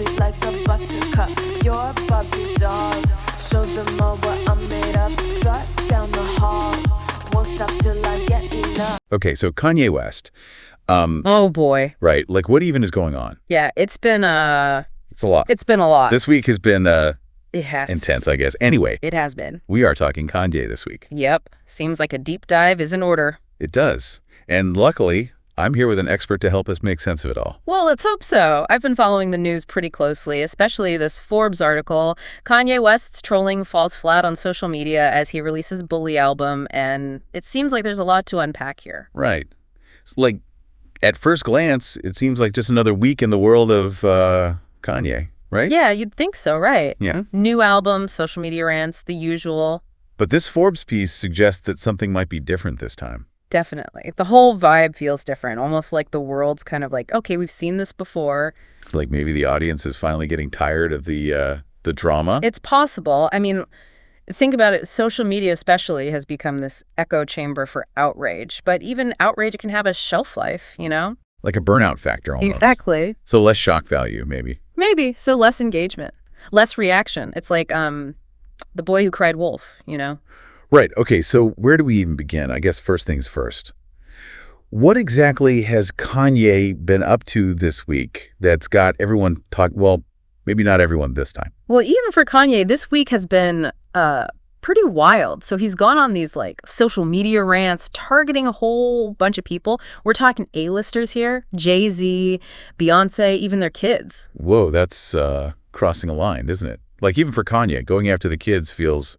sweet like a buttercup. You're a Barbie doll. Show them all what I'm made of. Strut down the hall. Won't stop till I get enough. Okay, so Kanye West. Oh boy. Right, like what even is going on? Yeah, it's been It's a lot. It's been a lot. This week has been It has. intense, I guess. Anyway, It has been. we are talking Kanye this week. Yep. Seems like a deep dive is in order. It does. And luckily, I'm here with an expert to help us make sense of it all. Well, let's hope so. I've been following the news pretty closely, especially this Forbes article. Kanye West's trolling falls flat on social media as he releases Bully album, and it seems like there's a lot to unpack here. Right. It's like, at first glance, it seems like just another week in the world of Kanye, right? Yeah, you'd think so, right? Yeah. New album, social media rants, the usual. But this Forbes piece suggests that something might be different this time. Definitely. The whole vibe feels different, almost like the world's kind of like, okay, we've seen this before. Like maybe the audience is finally getting tired of the drama. It's possible. I mean, think about it. Social media especially has become this echo chamber for outrage. But even outrage can have a shelf life, you know? Like a burnout factor almost. Exactly. So less shock value, maybe. Maybe. So less engagement, less reaction. It's like the boy who cried wolf, you know? Right. Okay, so where do we even begin? I guess first things first. What exactly has Kanye been up to this week that's got everyone well, maybe not everyone this time. Well, even for Kanye, this week has been pretty wild. So he's gone on these like social media rants targeting a whole bunch of people. We're talking A-listers here, Jay-Z, Beyonce, even their kids. Whoa, that's crossing a line, isn't it? Like even for Kanye, going after the kids feels,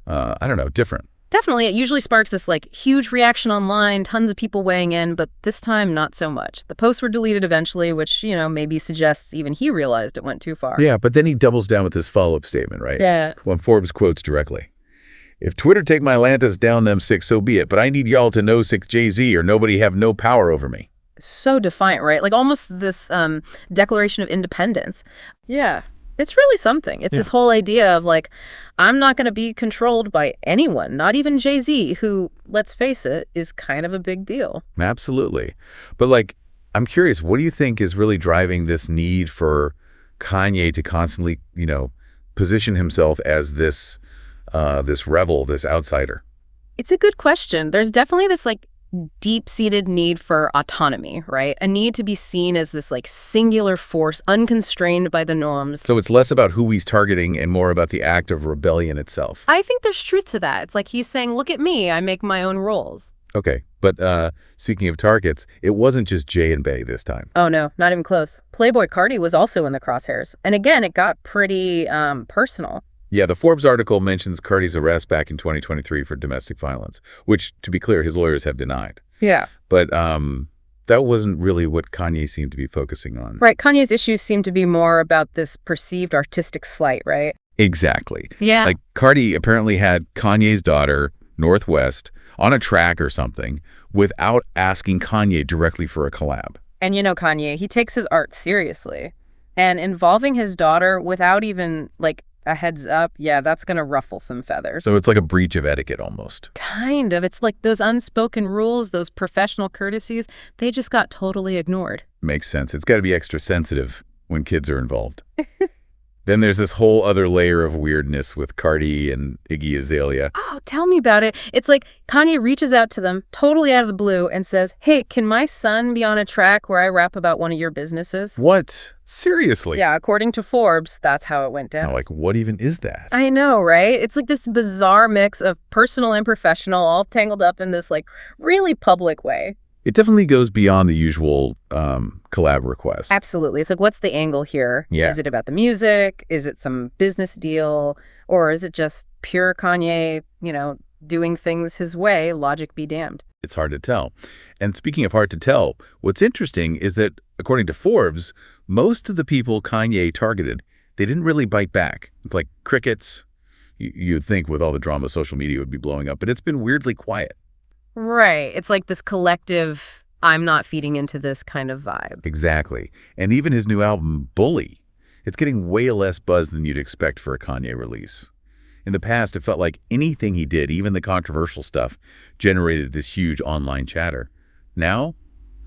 I don't know, different. Definitely. It usually sparks this like huge reaction online, tons of people weighing in, but this time not so much. The posts were deleted eventually, which, you know, maybe suggests even he realized it went too far. Yeah, but then he doubles down with this follow-up statement, right? Yeah. When Forbes quotes directly. If Twitter take my Atlantis down them six, so be it. But I need y'all to know six Jay-Z or nobody have no power over me. So defiant, right? Like almost this declaration of independence. Yeah. It's really something. It's this whole idea of like, I'm not going to be controlled by anyone, not even Jay-Z, who, let's face it, is kind of a big deal. Absolutely. But like, I'm curious, what do you think is really driving this need for Kanye to constantly, you know, position himself as this rebel, this outsider? It's a good question. There's definitely this like deep-seated need for autonomy, right? A need to be seen as this like singular force, unconstrained by the norms. So it's less about who he's targeting and more about the act of rebellion itself. I think there's truth to that. It's like he's saying, look at me, I make my own rules. Okay, but speaking of targets, it wasn't just Jay and Bey this time. Oh no, not even close. Playboy Cardi was also in the crosshairs. And again, it got pretty personal. Yeah, the Forbes article mentions Cardi's arrest back in 2023 for domestic violence, which, to be clear, his lawyers have denied. Yeah. But that wasn't really what Kanye seemed to be focusing on. Right, Kanye's issues seem to be more about this perceived artistic slight, right? Exactly. Yeah. Like, Cardi apparently had Kanye's daughter, Northwest, on a track or something without asking Kanye directly for a collab. And you know Kanye, he takes his art seriously. And involving his daughter without even, like, a heads up, yeah, that's going to ruffle some feathers. So it's like a breach of etiquette almost. Kind of. It's like those unspoken rules, those professional courtesies, they just got totally ignored. Makes sense. It's got to be extra sensitive when kids are involved. Then there's this whole other layer of weirdness with Cardi and Iggy Azalea. Oh, tell me about it. It's like Kanye reaches out to them totally out of the blue and says, hey, can my son be on a track where I rap about one of your businesses? What? Seriously? Yeah, according to Forbes, that's how it went down. Now, like, what even is that? I know, right? It's like this bizarre mix of personal and professional, all tangled up in this, like, really public way. It definitely goes beyond the usual collab request. Absolutely. It's like, what's the angle here? Yeah. Is it about the music? Is it some business deal? Or is it just pure Kanye, you know, doing things his way, logic be damned? It's hard to tell. And speaking of hard to tell, what's interesting is that, according to Forbes, most of the people Kanye targeted, they didn't really bite back. It's like crickets. You'd think with all the drama, social media would be blowing up, but it's been weirdly quiet. Right. It's like this collective, I'm not feeding into this kind of vibe. Exactly. And even his new album, Bully, it's getting way less buzz than you'd expect for a Kanye release. In the past, it felt like anything he did, even the controversial stuff, generated this huge online chatter. Now,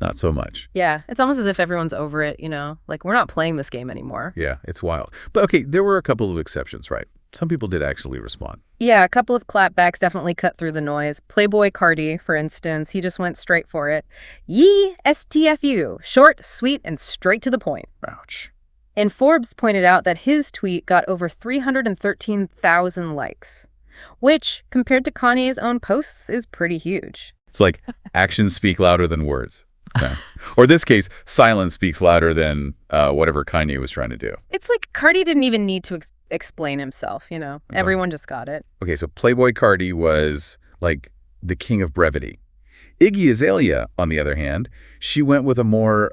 not so much. Yeah, it's almost as if everyone's over it, like we're not playing this game anymore. Yeah, it's wild. But okay, there were a couple of exceptions, right? Some people did actually respond. Yeah, a couple of clapbacks definitely cut through the noise. Playboy Cardi, for instance, he just went straight for it. Yee, STFU, short, sweet, and straight to the point. Ouch. And Forbes pointed out that his tweet got over 313,000 likes, which, compared to Kanye's own posts, is pretty huge. It's like actions speak louder than words. Yeah. Or in this case, silence speaks louder than whatever Kanye was trying to do. It's like Cardi didn't even need to explain himself, Everyone just got it. Okay, so Playboy Cardi was like the king of brevity. Iggy Azalea, on the other hand, she went with a more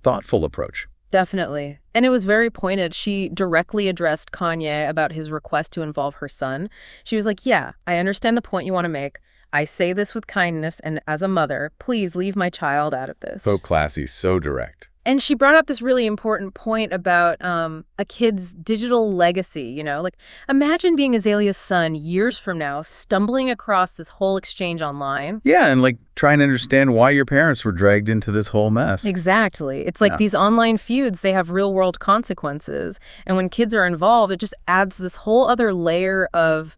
thoughtful approach. Definitely. And it was very pointed. She directly addressed Kanye about his request to involve her son. She was like, yeah, I understand the point you want to make. I say this with kindness, and as a mother, please leave my child out of this. So classy, so direct. And she brought up this really important point about a kid's digital legacy, Like, imagine being Azalea's son years from now, stumbling across this whole exchange online. Yeah, and like trying to understand why your parents were dragged into this whole mess. Exactly. It's like these online feuds, they have real-world consequences. And when kids are involved, it just adds this whole other layer of,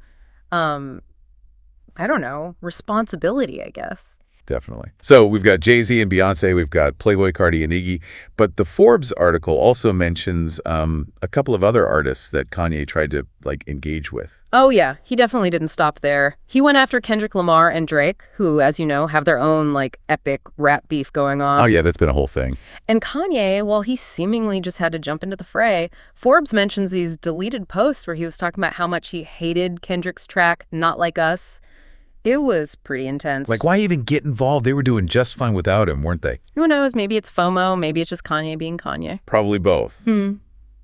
responsibility, I guess. Definitely. So we've got Jay-Z and Beyonce, we've got Playboy Cardi and Iggy, but the Forbes article also mentions a couple of other artists that Kanye tried to engage with. Oh yeah, he definitely didn't stop there. He went after Kendrick Lamar and Drake, who, as you know, have their own epic rap beef going on. Oh yeah, that's been a whole thing. And Kanye, well, he seemingly just had to jump into the fray. Forbes mentions these deleted posts where he was talking about how much he hated Kendrick's track, Not Like Us. It was pretty intense. Why even get involved? They were doing just fine without him, weren't they? Who knows? Maybe it's FOMO. Maybe it's just Kanye being Kanye. Probably both.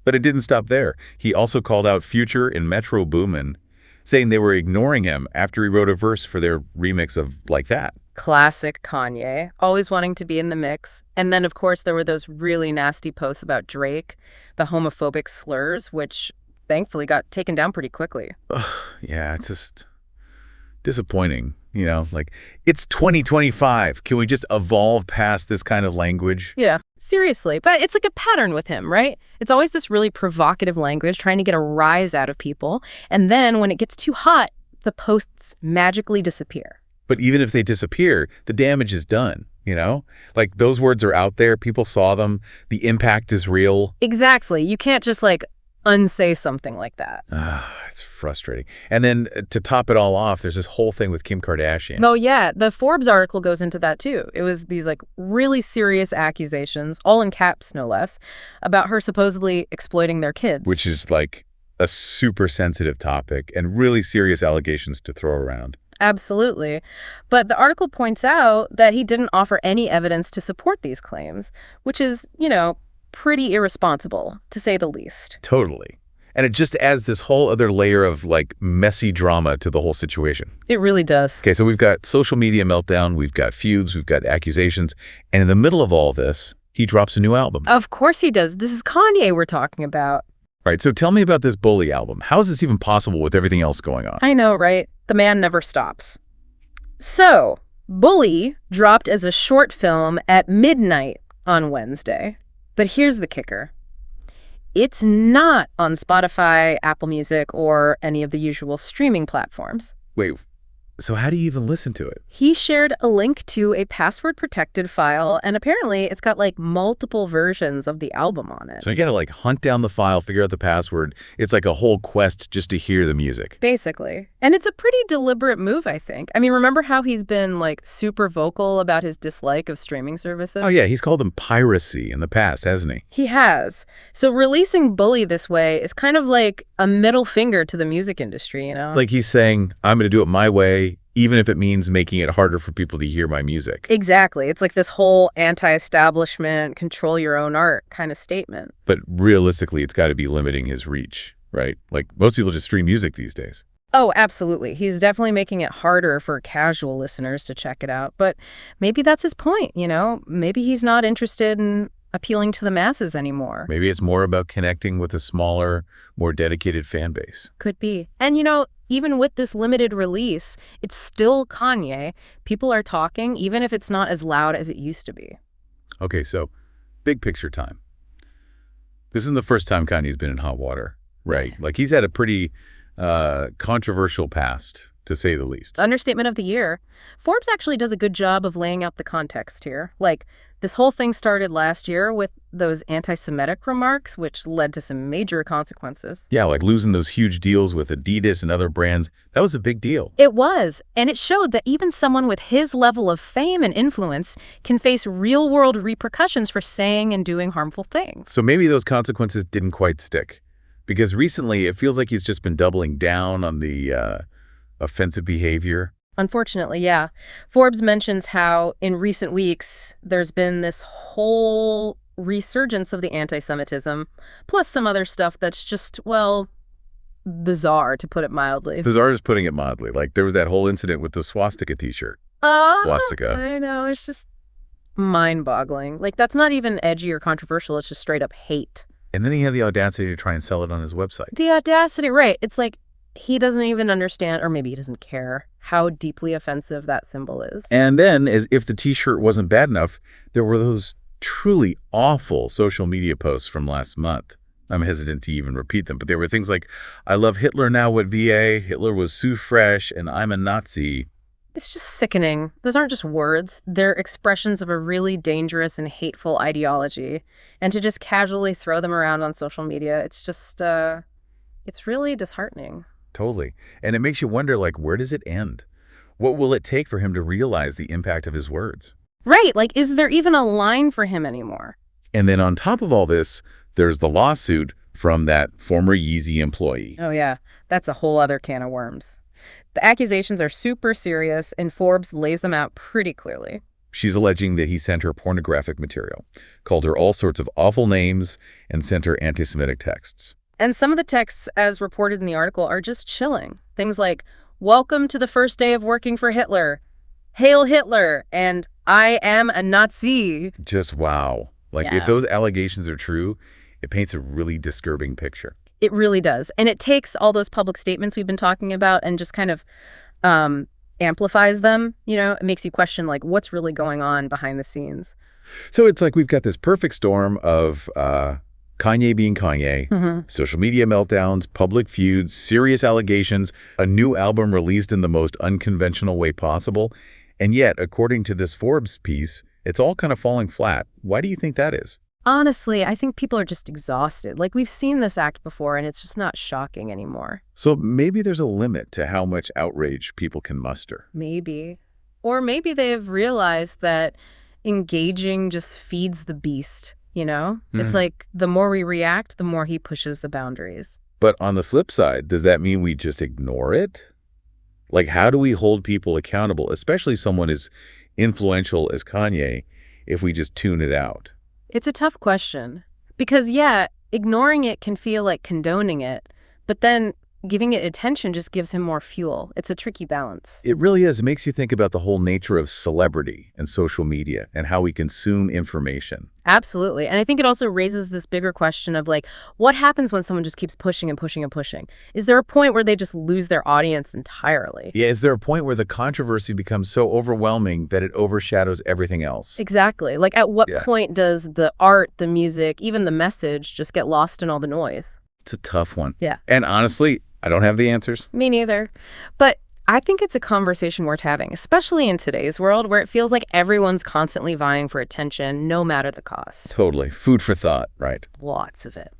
But it didn't stop there. He also called out Future and Metro Boomin, saying they were ignoring him after he wrote a verse for their remix of Like That. Classic Kanye, always wanting to be in the mix. And then, of course, there were those really nasty posts about Drake, the homophobic slurs, which thankfully got taken down pretty quickly. Yeah, it's just disappointing, it's 2025. Can we just evolve past this kind of language? Yeah, seriously. But it's like a pattern with him, right? It's always this really provocative language trying to get a rise out of people. And then when it gets too hot, the posts magically disappear. But even if they disappear, the damage is done, Those words are out there. People saw them. The impact is real. Exactly. You can't just unsay something like that. It's frustrating. And then to top it all off, there's this whole thing with Kim Kardashian. Oh, yeah. The Forbes article goes into that, too. It was these really serious accusations, all in caps, no less, about her supposedly exploiting their kids. Which is a super sensitive topic and really serious allegations to throw around. Absolutely. But the article points out that he didn't offer any evidence to support these claims, which is, pretty irresponsible, to say the least. Totally. And it just adds this whole other layer of messy drama to the whole situation. It really does. Okay, so we've got social media meltdown, we've got feuds, we've got accusations, and in the middle of all this, he drops a new album. Of course he does. This is Kanye we're talking about. Right, so tell me about this Bully album. How is this even possible with everything else going on? I know, right? The man never stops. So, Bully dropped as a short film at midnight on Wednesday. But here's the kicker. It's not on Spotify, Apple Music, or any of the usual streaming platforms. Wait, so how do you even listen to it? He shared a link to a password-protected file, and apparently it's got multiple versions of the album on it. So you gotta hunt down the file, figure out the password. It's like a whole quest just to hear the music. Basically. And it's a pretty deliberate move, I think. I mean, remember how he's been super vocal about his dislike of streaming services? Oh yeah, he's called them piracy in the past, hasn't he? He has. So releasing Bully this way is kind of like a middle finger to the music industry, Like he's saying, I'm gonna do it my way, even if it means making it harder for people to hear my music. Exactly. It's like this whole anti-establishment, control your own art kind of statement. But realistically, it's got to be limiting his reach, right? Most people just stream music these days. Oh, absolutely. He's definitely making it harder for casual listeners to check it out. But maybe that's his point, Maybe he's not interested in appealing to the masses anymore. Maybe it's more about connecting with a smaller, more dedicated fan base. Could be. And even with this limited release, it's still Kanye. People are talking, even if it's not as loud as it used to be. Okay, so big picture time. This isn't the first time Kanye's been in hot water, right? Like, he's had a pretty controversial past, to say the least. Understatement of the year. Forbes actually does a good job of laying out the context here. Like, this whole thing started last year with those anti-Semitic remarks, which led to some major consequences. Yeah, like losing those huge deals with Adidas and other brands. That was a big deal. It was, and it showed that even someone with his level of fame and influence can face real-world repercussions for saying and doing harmful things. So maybe those consequences didn't quite stick. Because recently, it feels like he's just been doubling down on the offensive behavior. Unfortunately, yeah. Forbes mentions how in recent weeks, there's been this whole resurgence of the anti-Semitism, plus some other stuff that's just, well, bizarre, to put it mildly. Bizarre is putting it mildly. Like, there was that whole incident with the swastika t-shirt. Swastika. I know, it's just mind-boggling. Like, that's not even edgy or controversial, it's just straight up hate. And then he had the audacity to try and sell it on his website. The audacity, right. It's like he doesn't even understand, or maybe he doesn't care, how deeply offensive that symbol is. And then, as if the t-shirt wasn't bad enough, there were those truly awful social media posts from last month. I'm hesitant to even repeat them, but there were things like, I love Hitler now at VA, Hitler was so fresh, and I'm a Nazi. It's just sickening. Those aren't just words. They're expressions of a really dangerous and hateful ideology. And to just casually throw them around on social media, it's just, it's really disheartening. Totally. And it makes you wonder, like, where does it end? What will it take for him to realize the impact of his words? Right. Like, is there even a line for him anymore? And then on top of all this, there's the lawsuit from that former Yeezy employee. Oh, yeah. That's a whole other can of worms. The accusations are super serious, and Forbes lays them out pretty clearly. She's alleging that he sent her pornographic material, called her all sorts of awful names, and sent her anti-Semitic texts. And some of the texts, as reported in the article, are just chilling. Things like, welcome to the first day of working for Hitler, Hail Hitler, and I am a Nazi. Just wow. Like, Yeah. If those allegations are true, it paints a really disturbing picture. It really does. And it takes all those public statements we've been talking about and just kind of amplifies them. It makes you question, like, what's really going on behind the scenes. So it's like we've got this perfect storm of Kanye being Kanye, social media meltdowns, public feuds, serious allegations, a new album released in the most unconventional way possible. And yet, according to this Forbes piece, it's all kind of falling flat. Why do you think that is? Honestly, I think people are just exhausted. Like, we've seen this act before, and it's just not shocking anymore. So maybe there's a limit to how much outrage people can muster. Maybe. Or maybe they've realized that engaging just feeds the beast, It's like the more we react, the more he pushes the boundaries. But on the flip side, does that mean we just ignore it? Like, how do we hold people accountable, especially someone as influential as Kanye, if we just tune it out? It's a tough question. Because, yeah, ignoring it can feel like condoning it, but then giving it attention just gives him more fuel. It's a tricky balance. It really is. It makes you think about the whole nature of celebrity and social media and how we consume information. Absolutely. And I think it also raises this bigger question of, like, what happens when someone just keeps pushing and pushing and pushing? Is there a point where they just lose their audience entirely? Yeah, is there a point where the controversy becomes so overwhelming that it overshadows everything else? Exactly. Like, at what point does the art, the music, even the message just get lost in all the noise? It's a tough one. Yeah. And honestly, I don't have the answers. Me neither. But I think it's a conversation worth having, especially in today's world where it feels like everyone's constantly vying for attention, no matter the cost. Totally. Food for thought, right? Lots of it.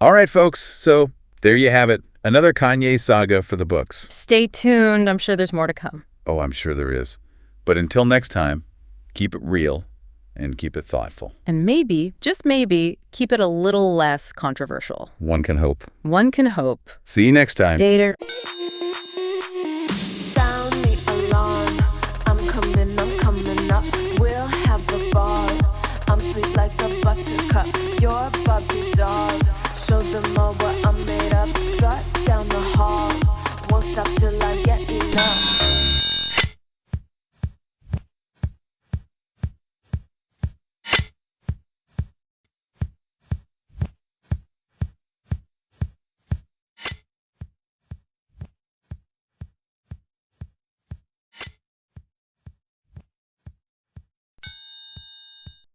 All right, folks. So there you have it. Another Kanye saga for the books. Stay tuned. I'm sure there's more to come. Oh, I'm sure there is. But until next time, keep it real and keep it thoughtful. And maybe, just maybe, keep it a little less controversial. One can hope. One can hope. See you next time. Later. Sound the alarm. I'm coming up. We'll have a ball. I'm sweet like a buttercup. You're bubbly.